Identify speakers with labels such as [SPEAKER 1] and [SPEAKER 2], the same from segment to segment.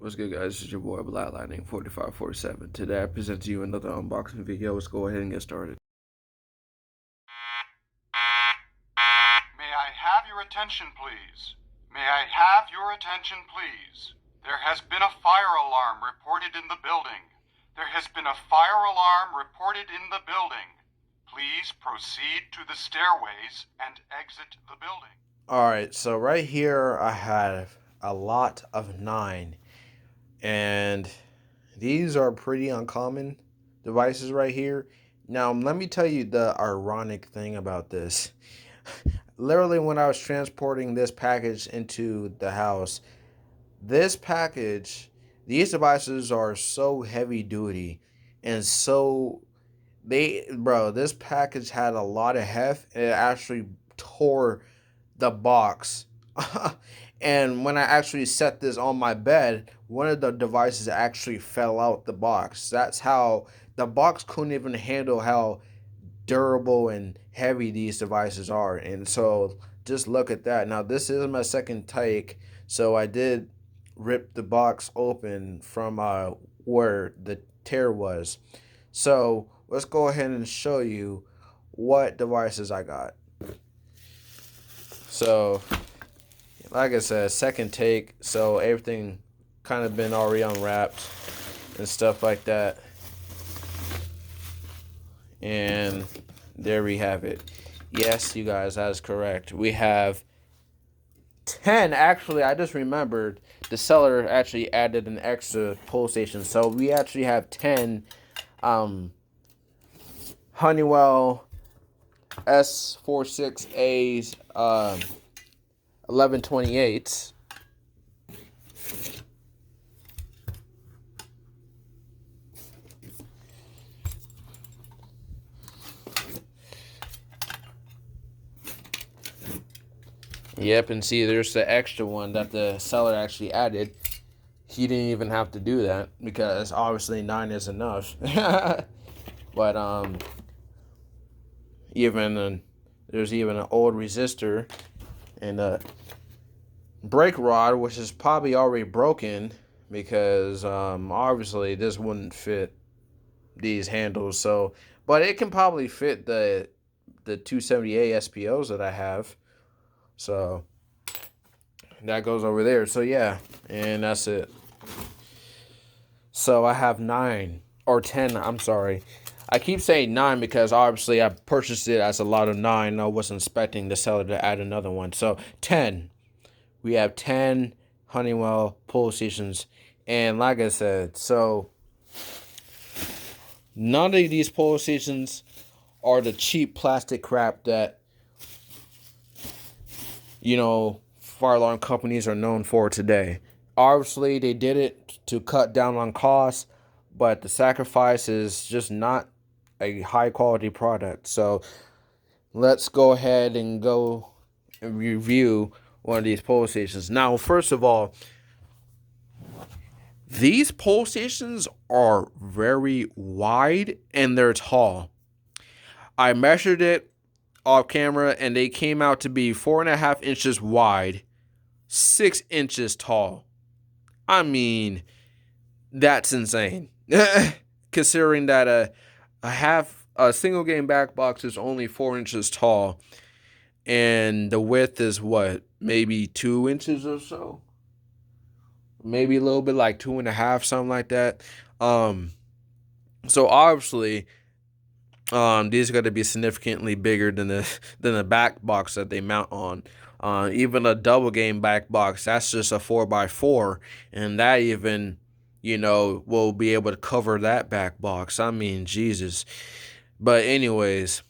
[SPEAKER 1] What's good, guys? This is your boy Black Lightning 4547. Today I present to you another unboxing video. Let's go ahead and get started.
[SPEAKER 2] May I have your attention, please? May I have your attention, please? There has been a fire alarm reported in the building. There has been a fire alarm reported in the building. Please proceed to the stairways and exit the building.
[SPEAKER 1] Alright, so right here I have a lot of 9. And these are pretty uncommon devices right here. Now, let me tell you the ironic thing about this. Literally, when I was transporting this package into the house, this package, these devices are so heavy duty and so this package had a lot of heft. It actually tore the box. And when I actually set this on my bed, one of the devices actually fell out the box. That's how the box couldn't even handle how durable and heavy these devices are. And so just look at that. Now this is my second take, so I did rip the box open from where the tear was. So let's go ahead and show you what devices I got. So like I said, second take, so everything kind of been already unwrapped and stuff like that. And there we have it. Yes, you guys, that is correct. We have 10. Actually, I just remembered the seller actually added an extra pull station. So we actually have 10 Honeywell S464A 1128. Yep, and see, there's the extra one that the seller actually added. He didn't even have to do that because obviously 9 is enough. But there's even an old resistor and a brake rod, which is probably already broken because obviously this wouldn't fit these handles. So, but it can probably fit the 278 SPOs that I have. So that goes over there. So yeah, and that's it. So I have 9 or 10. I'm sorry. I keep saying 9 because obviously I purchased it as a lot of 9. I wasn't expecting the seller to add another one. So 10. We have 10 Honeywell pull stations. And like I said, so none of these pull stations are the cheap plastic crap that, fire alarm companies are known for today. Obviously, they did it to cut down on costs, but the sacrifice is just not a high quality product. So let's go ahead and go and review one of these pole stations. Now, first of all, these pole stations are very wide and they're tall. I measured it off camera and they came out to be 4.5 inches wide, 6 inches tall. I mean, that's insane. Considering that a single game back box is only 4 inches tall, and the width is what, maybe 2 inches or so, maybe a little bit like 2.5, something like that. So obviously, these are going to be significantly bigger than the back box that they mount on. Even a double game back box, that's just a 4x4, and that even, will be able to cover that back box. I mean, Jesus. But anyways,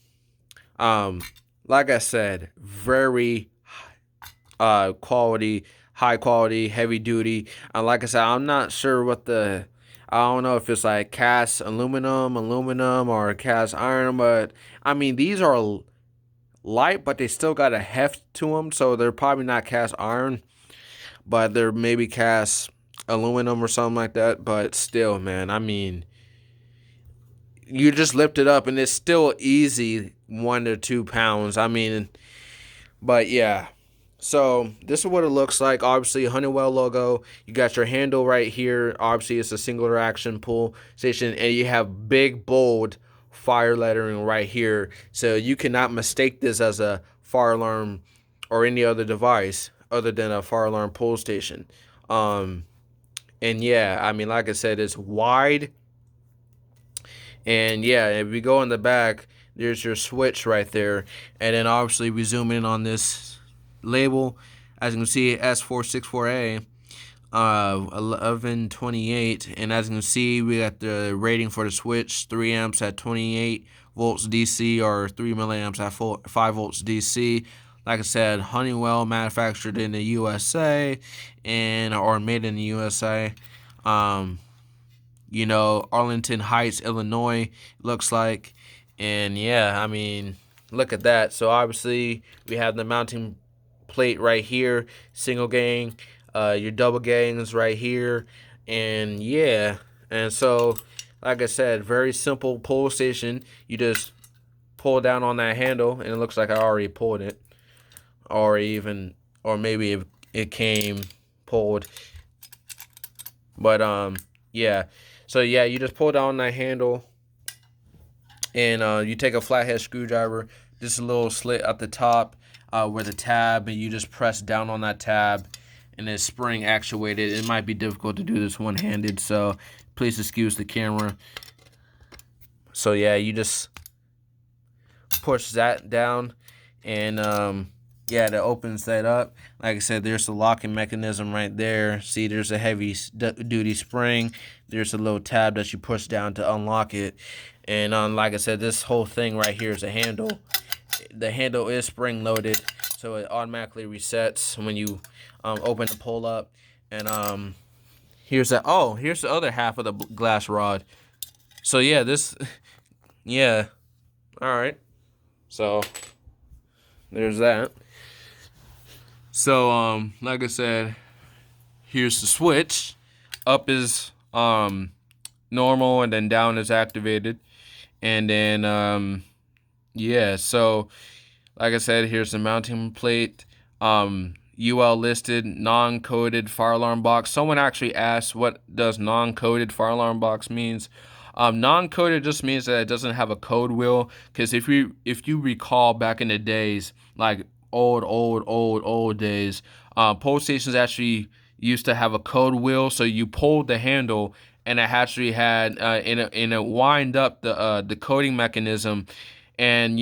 [SPEAKER 1] like I said, very quality, high quality, heavy duty. And like I said, I'm not sure I don't know if it's like cast aluminum, or cast iron, but I mean, these are light, but they still got a heft to them, so they're probably not cast iron, but they're maybe cast aluminum or something like that. But still, man, I mean, you just lift it up and it's still easy 1 to 2 pounds. I mean, but yeah, So this is what it looks like. Obviously, Honeywell logo. You got your handle right here. Obviously, it's a singular action pull station, and you have big bold fire lettering right here. So you cannot mistake this as a fire alarm or any other device other than a fire alarm pull station. Um, and yeah, I mean, like I said, it's wide. And yeah, if we go in the back, there's your switch right there. And then obviously we zoom in on this label. As you can see, S464A 1128. And as you can see, we got the rating for the switch, 3 amps at 28 volts DC or 3 milliamps at 5 volts DC. Like I said, Honeywell, manufactured in the USA and or made in the USA. Um, Arlington Heights, Illinois, looks like. And yeah, I mean, look at that. So obviously, we have the mounting plate right here, single gang, your double gangs right here. And yeah, and so, like I said, very simple pull station. You just pull down on that handle, and it looks like I already pulled it, or maybe it came pulled. But yeah. So yeah, you just pull down that handle, and you take a flathead screwdriver, just a little slit at the top where the tab, and you just press down on that tab, and it's spring actuated. It might be difficult to do this one-handed, so please excuse the camera. So yeah, you just push that down, and yeah, that opens that up. Like I said, there's a locking mechanism right there. See, there's a heavy duty spring. There's a little tab that you push down to unlock it. And like I said, this whole thing right here is a handle. The handle is spring loaded, so it automatically resets when you open the pull up. And here's the other half of the glass rod. So yeah, yeah, all right. So there's that. So like I said, here's the switch. Up is normal, and then down is activated. And then yeah, so like I said, here's the mounting plate. UL listed non-coded fire alarm box. Someone actually asked, what does non-coded fire alarm box means? Non-coded just means that it doesn't have a code wheel. Because if you recall back in the days, like old days, pull stations actually used to have a code wheel. So you pulled the handle, and it actually had in a wind up the coding mechanism, and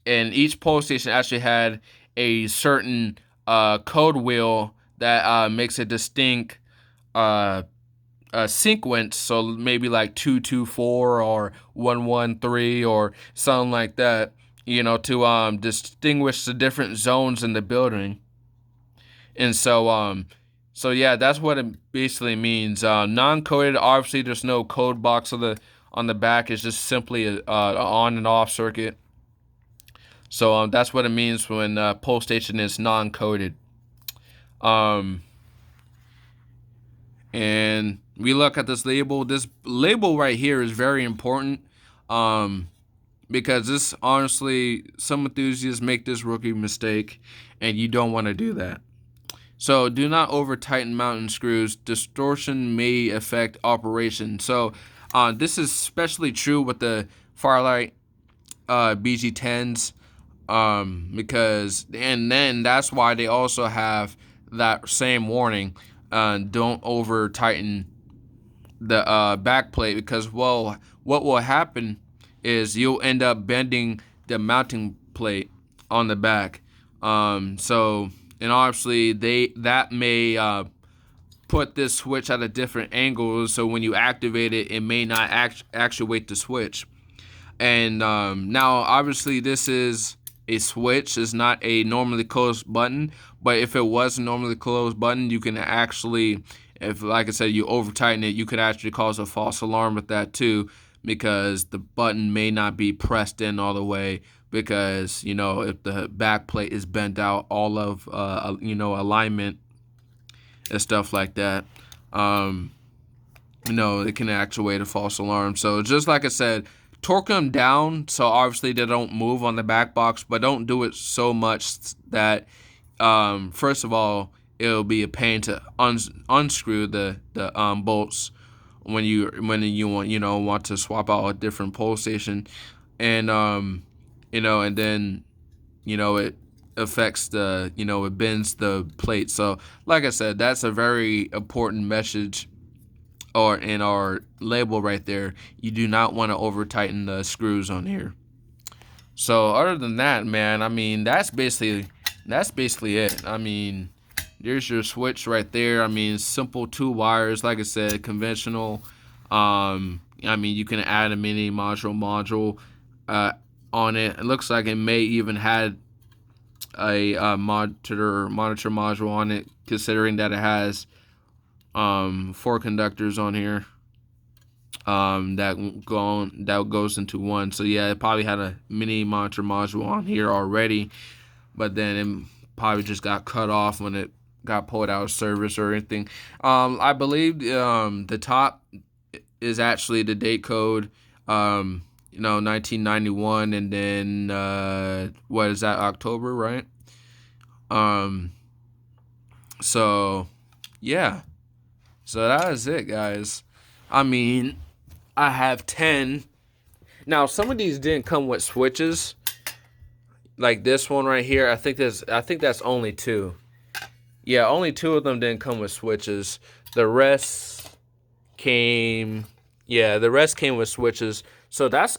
[SPEAKER 1] and each pull station actually had a certain code wheel that makes a distinct sequence. So maybe like 224 or 113 or something like that. To distinguish the different zones in the building. And so yeah, that's what it basically means. Non-coded, obviously, there's no code box on the back. It's just simply a on and off circuit. So that's what it means when pull station is non-coded. And we look at this label. This label right here is very important, because this, honestly, some enthusiasts make this rookie mistake, and you don't want to do that. So do not over tighten mounting screws. Distortion may affect operation. So this is especially true with the Firelight BG10s, and then that's why they also have that same warning. Don't over tighten the back plate, because what will happen is you'll end up bending the mounting plate on the back. And obviously that may put this switch at a different angle, so when you activate it, it may not actuate the switch. And now, obviously, this is a switch. It's not a normally closed button. But if it was a normally closed button, you can actually, if, like I said, you over tighten it, you could actually cause a false alarm with that too, because the button may not be pressed in all the way. Because if the back plate is bent out, all of alignment and stuff like that, it can actuate a false alarm. So just like I said, torque them down so obviously they don't move on the back box, but don't do it so much that First of all, it'll be a pain to unscrew the bolts when you want to swap out a different pole station, and and then it affects it bends the plate. So like I said, that's a very important message or in our label right there. You do not want to over tighten the screws on here. So other than that, man, I mean that's basically it. I mean, there's your switch right there. I mean, simple 2 wires, like I said, conventional. I mean, you can add a mini module on it. It looks like it may even had a monitor module on it, considering that it has 4 conductors on here. That goes into one. So yeah, it probably had a mini monitor module on here already, but then it probably just got cut off when it got pulled out of service or anything. I believe the top is actually the date code, 1991, and then what is that, October, right? Um, so yeah, so that is it, guys. I mean, I have 10. Now, some of these didn't come with switches. Like this one right here, I think that's only 2. Yeah, only 2 of them didn't come with switches. The rest came the rest came with switches. So that's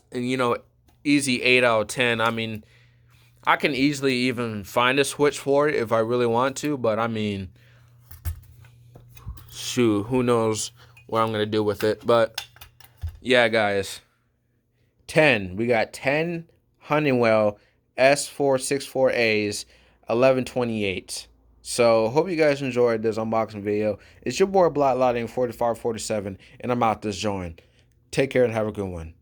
[SPEAKER 1] easy 8 out of 10. I mean, I can easily even find a switch for it if I really want to, but I mean, shoot, who knows what I'm going to do with it. But yeah, guys, 10. We got 10 Honeywell S464As 1128. So hope you guys enjoyed this unboxing video. It's your boy Black Lighting 4547, and I'm out this joint. Take care and have a good one.